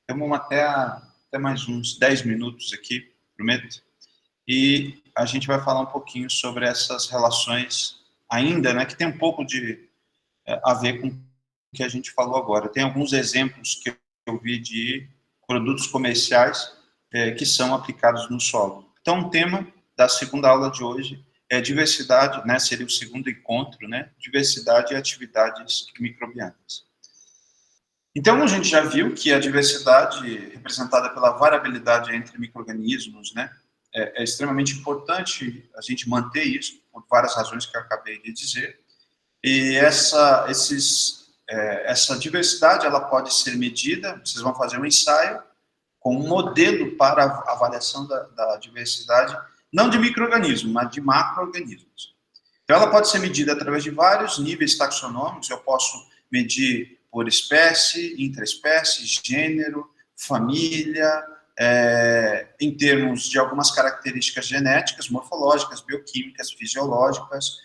Temos até mais uns 10 minutos aqui, prometo. E a gente vai falar um pouquinho sobre essas relações ainda, né, que tem um pouco a ver com o que a gente falou agora. Tem alguns exemplos que eu vi de produtos comerciais que são aplicados no solo. Então, o tema da segunda aula de hoje é diversidade, né, seria o segundo encontro, né, diversidade e atividades microbianas. Então, a gente já viu que a diversidade representada pela variabilidade entre micro-organismos, né, é extremamente importante a gente manter isso, por várias razões que eu acabei de dizer. E essa diversidade, ela pode ser medida, vocês vão fazer um ensaio com um modelo para a avaliação da diversidade, não de micro-organismos, mas de macro-organismos. Então, ela pode ser medida através de vários níveis taxonômicos. Eu posso medir por espécie, intraespécie, gênero, família, em termos de algumas características genéticas, morfológicas, bioquímicas, fisiológicas,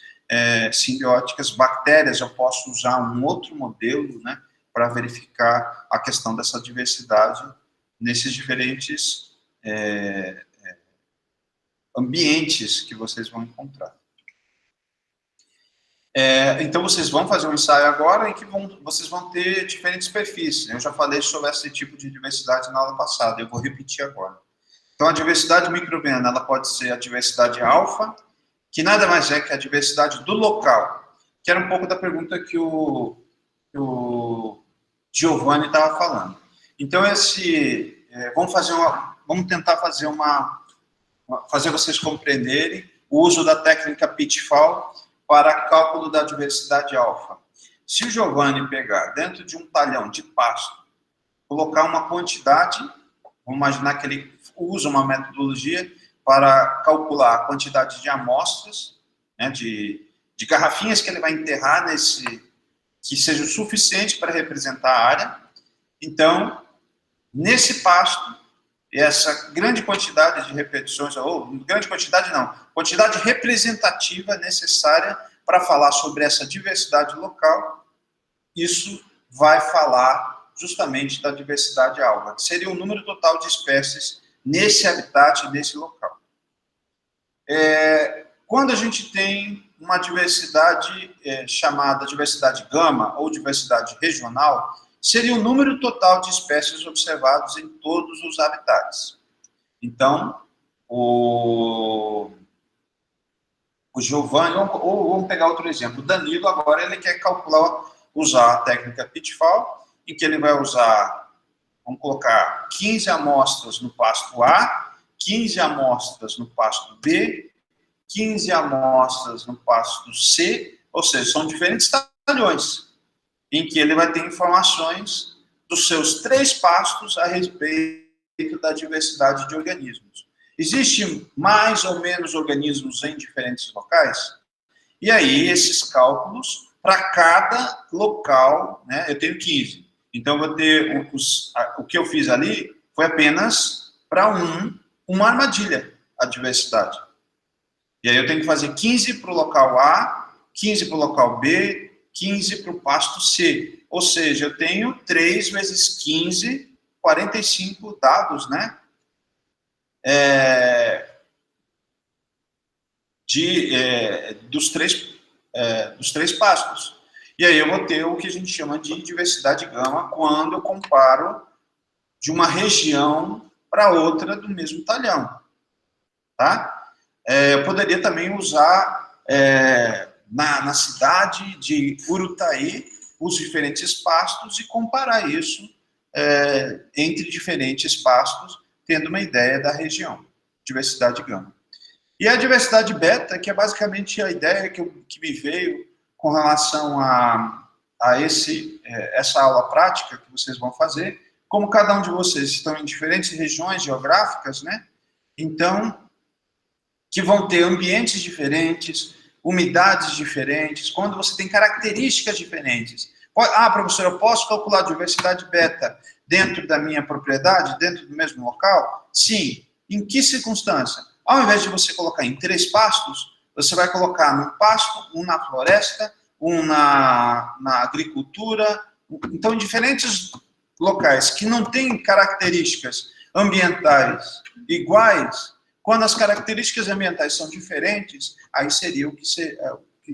simbióticas. Bactérias, eu posso usar um outro modelo, né, para verificar a questão dessa diversidade nesses diferentes ambientes que vocês vão encontrar. Então, vocês vão fazer um ensaio agora em que vocês vão ter diferentes perfis. Eu já falei sobre esse tipo de diversidade na aula passada, eu vou repetir agora. Então, a diversidade microbiana, ela pode ser a diversidade alfa, que nada mais é que a diversidade do local, que era um pouco da pergunta que o Giovanni estava falando. Então, vamos tentar fazer vocês compreenderem o uso da técnica Pitfall para cálculo da diversidade alfa. Se o Giovanni pegar dentro de um talhão de pasto, colocar uma quantidade, vamos imaginar que ele usa uma metodologia para calcular a quantidade de amostras, né, de garrafinhas que ele vai enterrar que seja o suficiente para representar a área. Então, nesse pasto, essa grande quantidade de repetições, ou grande quantidade não, quantidade representativa necessária para falar sobre essa diversidade local, isso vai falar justamente da diversidade alfa, que seria o número total de espécies nesse habitat, nesse local. Quando a gente tem uma diversidade chamada diversidade gama, ou diversidade regional, seria o número total de espécies observados em todos os habitats. Então, o Giovanni, ou vamos pegar outro exemplo, o Danilo agora ele quer usar a técnica Pitfall, em que ele vai usar, vamos colocar 15 amostras no pasto A, 15 amostras no pasto B, 15 amostras no pasto C, ou seja, são diferentes talhões, em que ele vai ter informações dos seus 3 pastos a respeito da diversidade de organismos. Existem mais ou menos organismos em diferentes locais? E aí, esses cálculos, para cada local, né, eu tenho 15. Então, eu vou ter o que eu fiz ali foi apenas para uma armadilha, a diversidade. E aí eu tenho que fazer 15 para o local A, 15 para o local B, 15 para o pasto C. Ou seja, eu tenho 3 vezes 15, 45 dados, né? Dos três pastos. E aí eu vou ter o que a gente chama de diversidade gama quando eu comparo de uma região para outra do mesmo talhão. Tá? Eu poderia também usar na cidade de Urutaí os diferentes pastos e comparar isso entre diferentes pastos, tendo uma ideia da região, diversidade gama. E a diversidade beta, que é basicamente a ideia que me veio com relação a essa aula prática que vocês vão fazer, como cada um de vocês estão em diferentes regiões geográficas, né? Então, que vão ter ambientes diferentes, umidades diferentes, quando você tem características diferentes. Professor, eu posso calcular a diversidade beta dentro da minha propriedade, dentro do mesmo local? Sim. Em que circunstância? Ao invés de você colocar em 3 pastos, você vai colocar num pasto, um na floresta, um na agricultura. Então, em diferentes locais que não têm características ambientais iguais, quando as características ambientais são diferentes, aí seria o que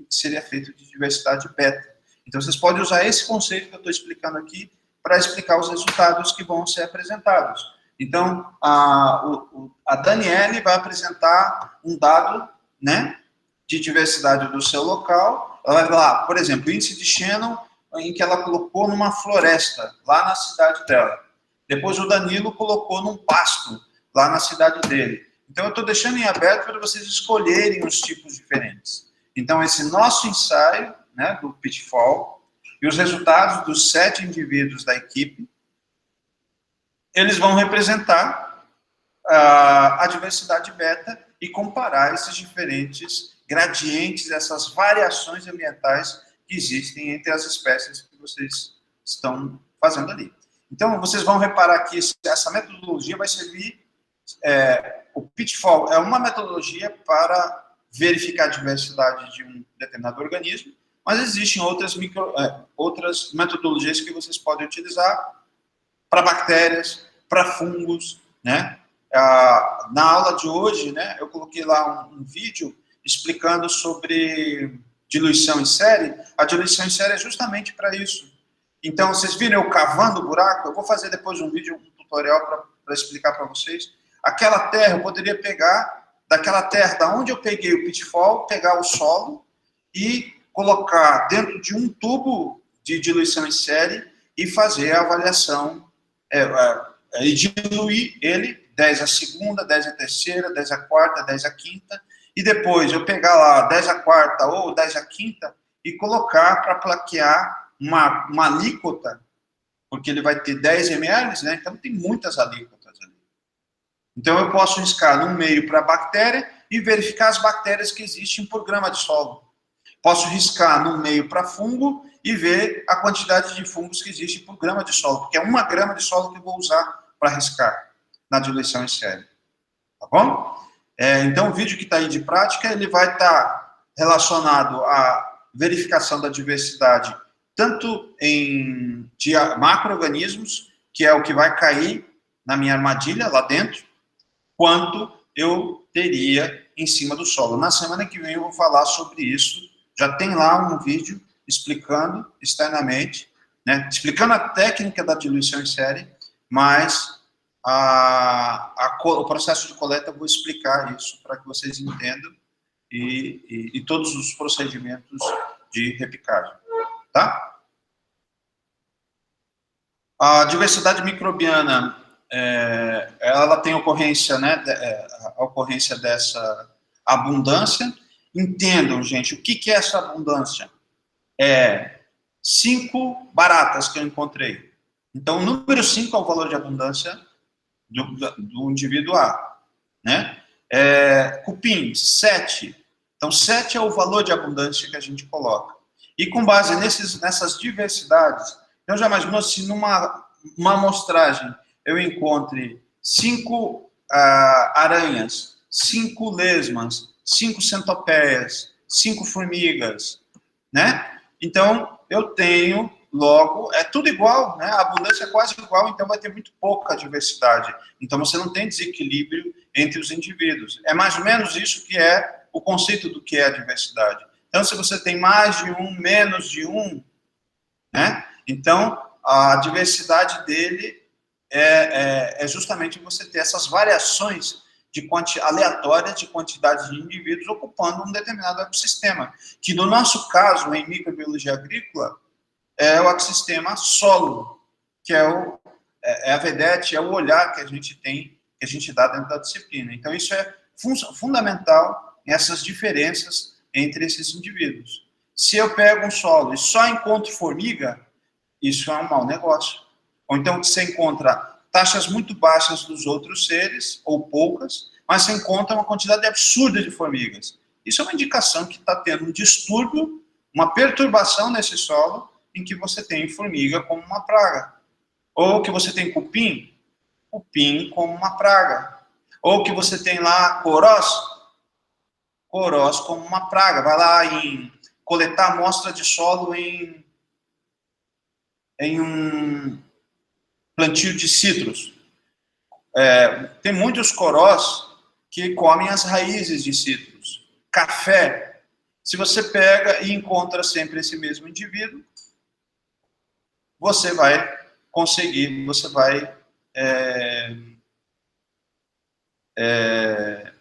seria feito de diversidade beta. Então, vocês podem usar esse conceito que eu estou explicando aqui para explicar os resultados que vão ser apresentados. Então, a Daniele vai apresentar um dado, né, de diversidade do seu local. Ela vai lá, por exemplo, o índice de Shannon, em que ela colocou numa floresta, lá na cidade dela. Depois o Danilo colocou num pasto, lá na cidade dele. Então, eu estou deixando em aberto para vocês escolherem os tipos diferentes. Então, esse nosso ensaio, né, do Pitfall, e os resultados dos 7 indivíduos da equipe, eles vão representar a diversidade beta e comparar esses diferentes gradientes, essas variações ambientais que existem entre as espécies que vocês estão fazendo ali. Então, vocês vão reparar que essa metodologia vai servir... o Pitfall é uma metodologia para verificar a diversidade de um determinado organismo, mas existem outras metodologias que vocês podem utilizar para bactérias, para fungos, né? Na aula de hoje, né, eu coloquei lá um vídeo explicando sobre diluição em série. A diluição em série é justamente para isso. Então, vocês viram eu cavando o buraco? Eu vou fazer depois um vídeo, um tutorial para explicar para vocês. Aquela terra, eu poderia pegar, daquela terra, da onde eu peguei o Pitfall, pegar o solo e colocar dentro de um tubo de diluição em série e fazer a avaliação, e diluir ele, 10 a segunda, 10 a terceira, 10 a quarta, 10 a quinta, e depois eu pegar lá 10 a quarta ou 10 a quinta e colocar para plaquear uma alíquota, porque ele vai ter 10 ml, né? Então tem muitas alíquotas ali. Então eu posso riscar num meio para a bactéria e verificar as bactérias que existem por grama de solo. Posso riscar num meio para fungo e ver a quantidade de fungos que existe por grama de solo, porque é 1 grama de solo que eu vou usar para riscar na diluição em série. Tá bom? Então, o vídeo que está aí de prática, ele vai estar relacionado à verificação da diversidade, tanto de macro-organismos, que é o que vai cair na minha armadilha lá dentro, quanto eu teria em cima do solo. Na semana que vem eu vou falar sobre isso. Já tem lá um vídeo explicando externamente, né, explicando a técnica da diluição em série, mas o processo de coleta eu vou explicar isso para que vocês entendam e todos os procedimentos de repicagem, tá? A diversidade microbiana, ela tem ocorrência, né, a ocorrência dessa abundância. Entendam, gente, o que é essa abundância? 5 baratas que eu encontrei. Então, o número 5 é o valor de abundância do indivíduo A, né? Cupim, 7. Então, 7 é o valor de abundância que a gente coloca. E com base nessas diversidades, eu já imagino se numa amostragem eu encontre 5 aranhas, 5 lesmas, 5 centopeias, 5 formigas, né? Então, eu tenho, logo, é tudo igual, né? A abundância é quase igual, então vai ter muito pouca diversidade. Então, você não tem desequilíbrio entre os indivíduos. É mais ou menos isso que é o conceito do que é a diversidade. Então, se você tem mais de um, menos de um, né? Então, a diversidade dele é justamente você ter essas variações aleatórias de quantidade de indivíduos ocupando um determinado ecossistema, que no nosso caso, em microbiologia agrícola, é o ecossistema solo, que é a vedete, é o olhar que a gente tem, que a gente dá dentro da disciplina. Então, isso é fundamental, essas diferenças entre esses indivíduos. Se eu pego um solo e só encontro formiga, isso é um mau negócio. Ou então você encontra taxas muito baixas dos outros seres, ou poucas, mas você encontra uma quantidade absurda de formigas. Isso é uma indicação que está tendo um distúrbio, uma perturbação nesse solo, em que você tem formiga como uma praga. Ou que você tem cupim como uma praga. Ou que você tem lá corós como uma praga. Vai lá em coletar amostra de solo em um plantio de citros. Tem muitos corós que comem as raízes de citros. Café. Se você pega e encontra sempre esse mesmo indivíduo, você vai conseguir, você vai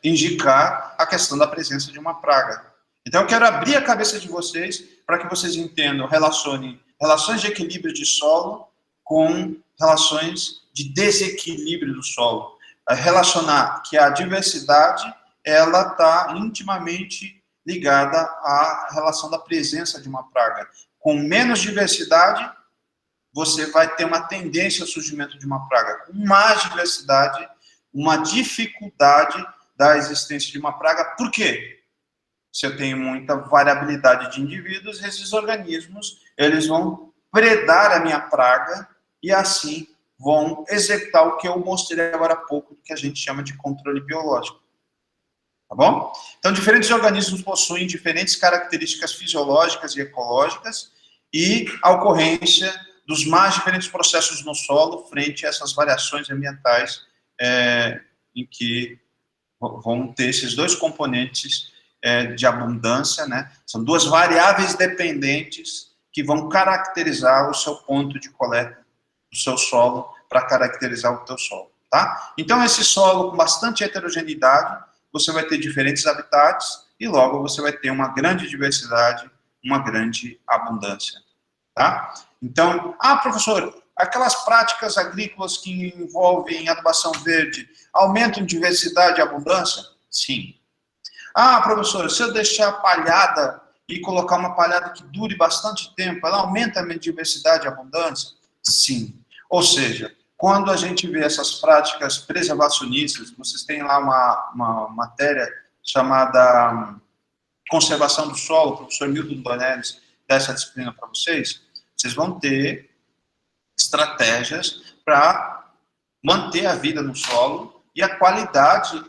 indicar a questão da presença de uma praga. Então, eu quero abrir a cabeça de vocês para que vocês entendam, relacionem relações de equilíbrio de solo com relações de desequilíbrio do solo. Relacionar que a diversidade, ela está intimamente ligada à relação da presença de uma praga. Com menos diversidade, você vai ter uma tendência ao surgimento de uma praga. Com mais diversidade, uma dificuldade da existência de uma praga. Por quê? Se eu tenho muita variabilidade de indivíduos, esses organismos, eles vão predar a minha praga e assim vão executar o que eu mostrei agora há pouco, que a gente chama de controle biológico. Tá bom? Então, diferentes organismos possuem diferentes características fisiológicas e ecológicas e a ocorrência dos mais diferentes processos no solo frente a essas variações ambientais em que vão ter esses dois componentes de abundância, né? São duas variáveis dependentes que vão caracterizar o seu ponto de coleta do seu solo para caracterizar o teu solo, tá? Então, esse solo com bastante heterogeneidade, você vai ter diferentes habitats e logo você vai ter uma grande diversidade, uma grande abundância, tá? Então, professor, aquelas práticas agrícolas que envolvem adubação verde aumentam diversidade e abundância? Sim. Professor, se eu deixar palhada e colocar uma palhada que dure bastante tempo, ela aumenta a minha diversidade e abundância? Sim. Ou seja, quando a gente vê essas práticas preservacionistas, vocês têm lá uma matéria chamada Conservação do Solo, o professor Milton Dornelles dá essa disciplina para vocês, vocês vão ter estratégias para manter a vida no solo e a qualidade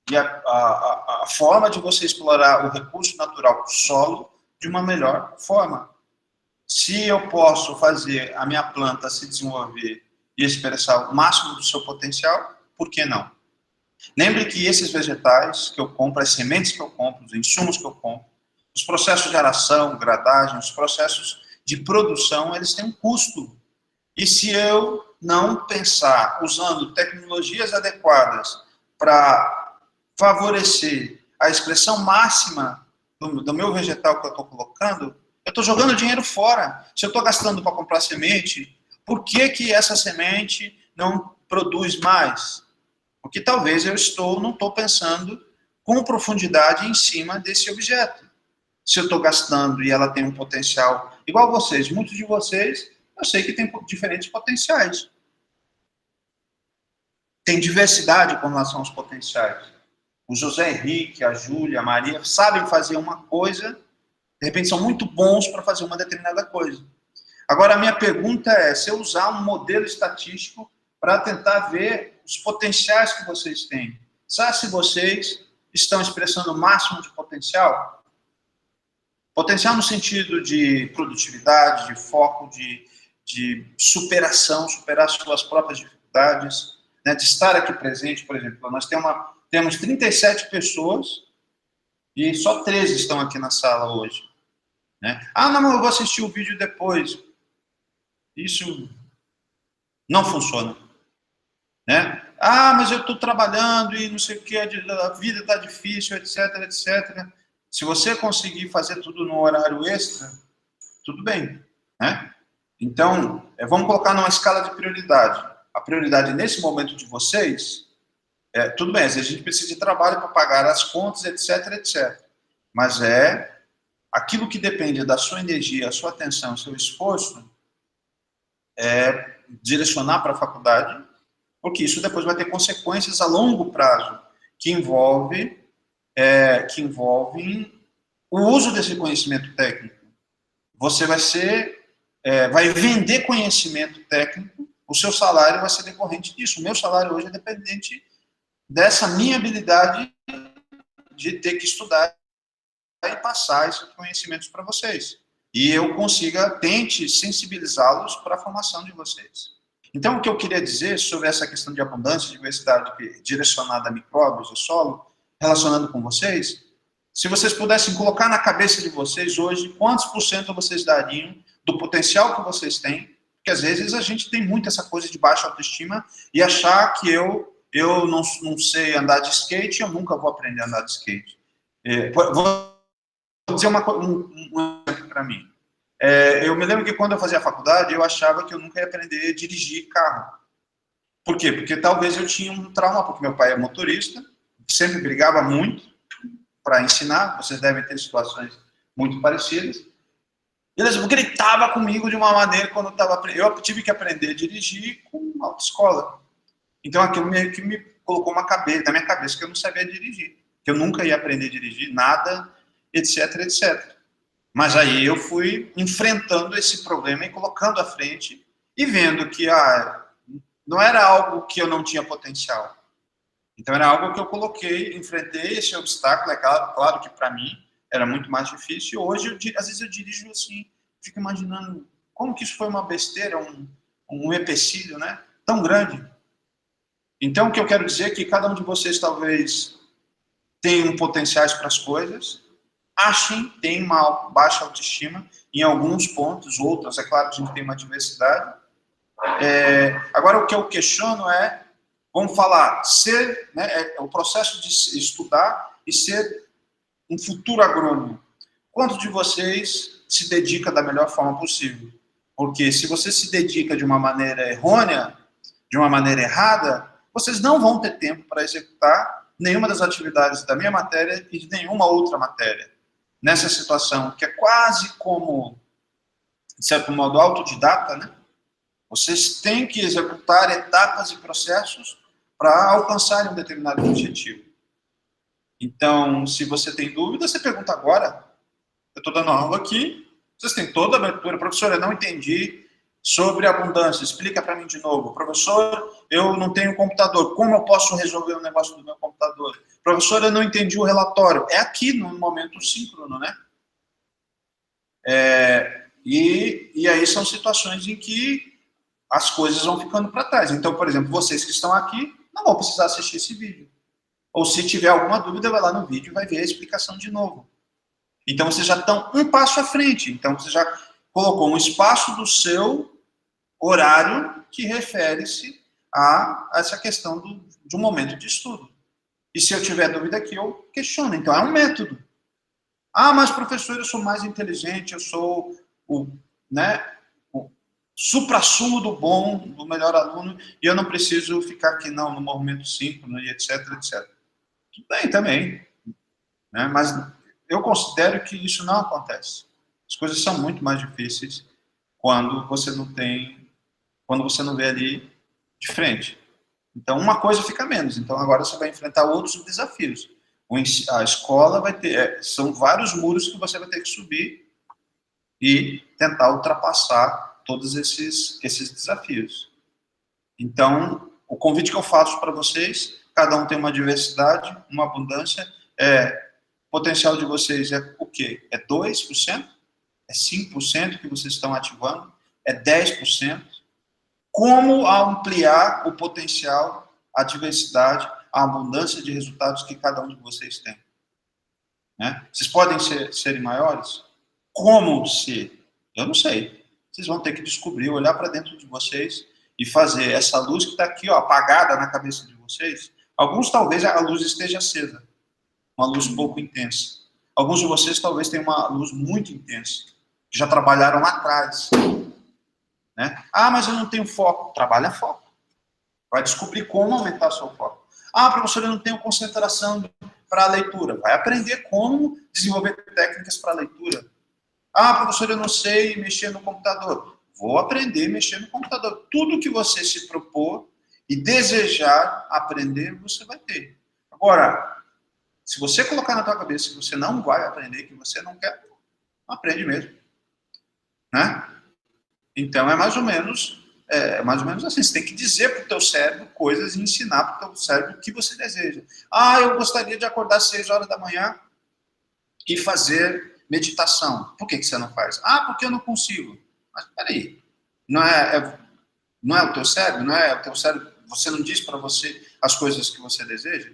e a forma de você explorar o recurso natural do solo de uma melhor forma. Se eu posso fazer a minha planta se desenvolver e expressar o máximo do seu potencial, por que não? Lembre que esses vegetais que eu compro, as sementes que eu compro, os insumos que eu compro, os processos de aração, gradagem, os processos de produção, eles têm um custo. E se eu não pensar usando tecnologias adequadas para favorecer a expressão máxima do meu vegetal que eu estou colocando, eu estou jogando dinheiro fora. Se eu estou gastando para comprar semente, por que essa semente não produz mais? Porque talvez eu não estou pensando com profundidade em cima desse objeto. Se eu estou gastando e ela tem um potencial igual vocês, muitos de vocês, eu sei que tem diferentes potenciais. Tem diversidade com relação aos potenciais. O José Henrique, a Júlia, a Maria sabem fazer uma coisa, de repente são muito bons para fazer uma determinada coisa. Agora, a minha pergunta é, se eu usar um modelo estatístico para tentar ver os potenciais que vocês têm, sabe se vocês estão expressando o máximo de potencial? Potencial no sentido de produtividade, de foco, de superação, superar suas próprias dificuldades, né, de estar aqui presente, por exemplo. Nós temos 37 pessoas e só 13 estão aqui na sala hoje. Né? Não, eu vou assistir o vídeo depois. Isso não funciona. Né? Mas eu estou trabalhando e não sei o que, a vida está difícil, etc, etc. Se você conseguir fazer tudo no horário extra, tudo bem. Né? Então, vamos colocar numa escala de prioridade. A prioridade nesse momento de vocês, tudo bem, a gente precisa de trabalho para pagar as contas, etc, etc. Mas aquilo que depende da sua energia, a sua atenção, o seu esforço, direcionar para a faculdade, porque isso depois vai ter consequências a longo prazo, que envolvem o uso desse conhecimento técnico. Você vai vender conhecimento técnico, o seu salário vai ser decorrente disso. O meu salário hoje é dependente dessa minha habilidade de ter que estudar e passar esses conhecimentos para vocês. E eu tente sensibilizá-los para a formação de vocês. Então, o que eu queria dizer sobre essa questão de abundância e diversidade direcionada a micróbios e solo, relacionando com vocês, se vocês pudessem colocar na cabeça de vocês hoje, quantos por cento vocês dariam do potencial que vocês têm, porque às vezes a gente tem muito essa coisa de baixa autoestima e achar que eu não sei andar de skate, eu nunca vou aprender a andar de skate. Vou dizer um exemplo para mim. Eu me lembro que quando eu fazia a faculdade, eu achava que eu nunca ia aprender a dirigir carro. Por quê? Porque talvez eu tinha um trauma, porque meu pai é motorista, sempre brigava muito para ensinar, vocês devem ter situações muito parecidas. Ele gritava comigo de uma maneira quando eu tive que aprender a dirigir com autoescola. Então aquilo meio que me colocou na minha cabeça que eu não sabia dirigir, que eu nunca ia aprender a dirigir, nada, etc, etc. Mas aí eu fui enfrentando esse problema e colocando à frente e vendo que não era algo que eu não tinha potencial. Então era algo que eu coloquei, enfrentei esse obstáculo, é claro que para mim era muito mais difícil. Hoje, às vezes eu dirijo assim, fico imaginando como que isso foi uma besteira, um empecilho, né? Tão grande. Então o que eu quero dizer é que cada um de vocês talvez tenha potenciais para as coisas, tem uma baixa autoestima em alguns pontos, outras, é claro que a gente tem uma diversidade. Agora, o que eu questiono vamos falar, o processo de estudar e ser um futuro agrônomo. Quantos de vocês se dedica da melhor forma possível? Porque se você se dedica de uma maneira errônea, de uma maneira errada, vocês não vão ter tempo para executar nenhuma das atividades da minha matéria e de nenhuma outra matéria. Nessa situação, que é quase como, de certo modo, autodidata, né? Vocês têm que executar etapas e processos para alcançarem um determinado objetivo. Então, se você tem dúvida, você pergunta agora. Eu estou dando aula aqui, vocês têm toda a abertura. Professora, eu não entendi sobre abundância, explica para mim de novo. Professor, eu não tenho computador, como eu posso resolver o negócio do meu computador? Professor, eu não entendi o relatório. É aqui, no momento síncrono, né? E aí são situações em que as coisas vão ficando para trás. Então, por exemplo, vocês que estão aqui, não vão precisar assistir esse vídeo. Ou se tiver alguma dúvida, vai lá no vídeo e vai ver a explicação de novo. Então, vocês já estão um passo à frente. Então, você já colocou um espaço do seu horário que refere-se a essa questão de um momento de estudo. E se eu tiver dúvida aqui, eu questiono. Então, é um método. Mas professor, eu sou mais inteligente, eu sou o suprassumo do bom, do melhor aluno, e eu não preciso ficar aqui, no movimento síncrono, e etc, etc. Tudo bem também, né? Mas eu considero que isso não acontece. As coisas são muito mais difíceis quando você não vê ali de frente. Então, uma coisa fica menos. Então, agora você vai enfrentar outros desafios. A escola vai ter... são vários muros que você vai ter que subir e tentar ultrapassar todos esses desafios. Então, o convite que eu faço para vocês, cada um tem uma diversidade, uma abundância, o potencial de vocês é o quê? É 2%? É 5% que vocês estão ativando? É 10%? Como ampliar o potencial, a diversidade, a abundância de resultados que cada um de vocês tem? Né? Vocês podem serem maiores? Como ser? Eu não sei. Vocês vão ter que descobrir, olhar para dentro de vocês e fazer essa luz que está aqui, apagada na cabeça de vocês. Alguns talvez a luz esteja acesa, uma luz pouco intensa. Alguns de vocês talvez tenham uma luz muito intensa, que já trabalharam lá atrás. Né? Mas eu não tenho foco. Trabalha foco. Vai descobrir como aumentar seu foco. Professor, eu não tenho concentração para a leitura. Vai aprender como desenvolver técnicas para a leitura. Professor, eu não sei mexer no computador. Vou aprender a mexer no computador. Tudo que você se propor e desejar aprender, você vai ter. Agora, se você colocar na tua cabeça que você não vai aprender, que você não quer, não aprende mesmo. Né? Então, é mais ou menos assim. Você tem que dizer para o teu cérebro coisas e ensinar para o teu cérebro o que você deseja. Eu gostaria de acordar às 6 horas da manhã e fazer meditação. Por que você não faz? Porque eu não consigo. Mas, peraí, não Não é o teu cérebro? Não é o teu cérebro? Você não diz para você as coisas que você deseja?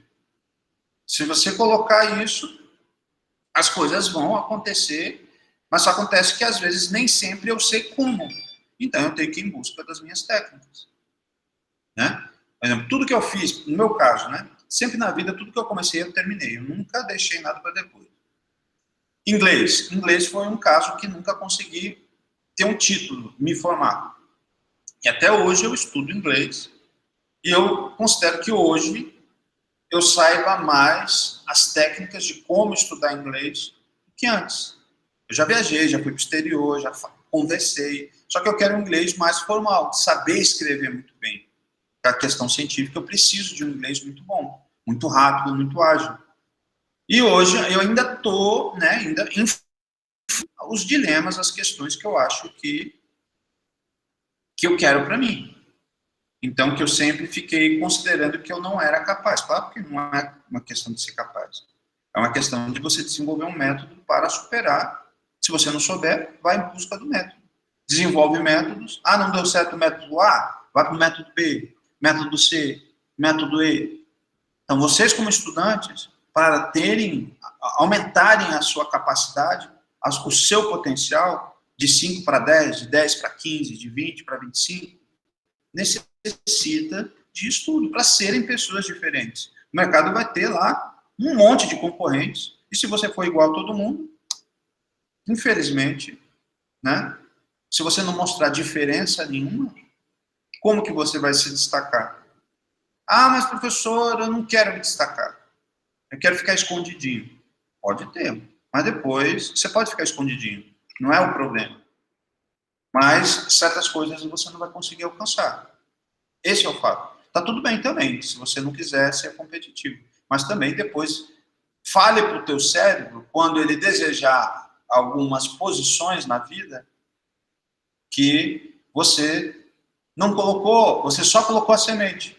Se você colocar isso, as coisas vão acontecer, mas só acontece que às vezes nem sempre eu sei como. Então eu tenho que ir em busca das minhas técnicas, né? Por exemplo, tudo que eu fiz, no meu caso, né? Sempre na vida, tudo que eu comecei, eu terminei. Eu nunca deixei nada para depois. Inglês. Inglês foi um caso que nunca consegui ter um título, me formar. E até hoje eu estudo inglês. E eu considero que hoje eu saiba mais as técnicas de como estudar inglês do que antes. Eu já viajei, já fui para o exterior, já conversei. Só que eu quero um inglês mais formal, saber escrever muito bem. Para a questão científica, eu preciso de um inglês muito bom, muito rápido, muito ágil. E hoje eu ainda estou, né, ainda em os dilemas, as questões que eu acho que eu quero para mim. Então, que eu sempre fiquei considerando que eu não era capaz. Claro que não é uma questão de ser capaz. É uma questão de você desenvolver um método para superar. Se você não souber, vai em busca do método. Desenvolve métodos. Ah, não deu certo o método A? Vai para o método B, método C, método E. Então, vocês como estudantes, para terem, aumentarem a sua capacidade, o seu potencial, de 5 para 10, de 10 para 15, de 20 para 25, necessita de estudo para serem pessoas diferentes. O mercado vai ter lá um monte de concorrentes, e se você for igual a todo mundo, infelizmente, né? Se você não mostrar diferença nenhuma, como que você vai se destacar? Ah, mas professor, eu não quero me destacar. Eu quero ficar escondidinho. Pode ter, mas depois você pode ficar escondidinho. Não é o problema. Mas certas coisas você não vai conseguir alcançar. Esse é o fato. Tá tudo bem também, se você não quiser ser competitivo. Mas também depois fale para o teu cérebro, quando ele desejar algumas posições na vida, que você não colocou, você só colocou a semente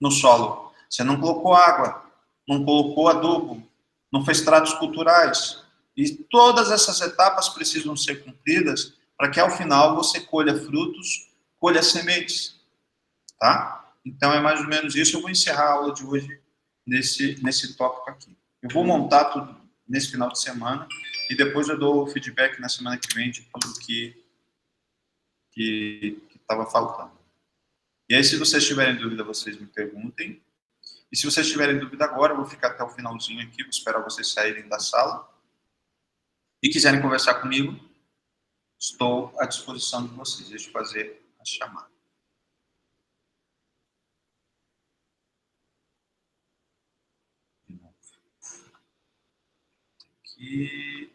no solo. Você não colocou água, não colocou adubo, não fez tratos culturais. E todas essas etapas precisam ser cumpridas para que ao final você colha frutos, colha sementes, tá? Então é mais ou menos isso. Eu vou encerrar a aula de hoje nesse tópico aqui. Eu vou montar tudo nesse final de semana e depois eu dou o feedback na semana que vem de tudo que estava faltando. E aí, se vocês tiverem dúvida, vocês me perguntem. E se vocês tiverem dúvida agora, eu vou ficar até o finalzinho aqui, vou esperar vocês saírem da sala. E quiserem conversar comigo, estou à disposição de vocês. Deixa eu fazer a chamada. Aqui.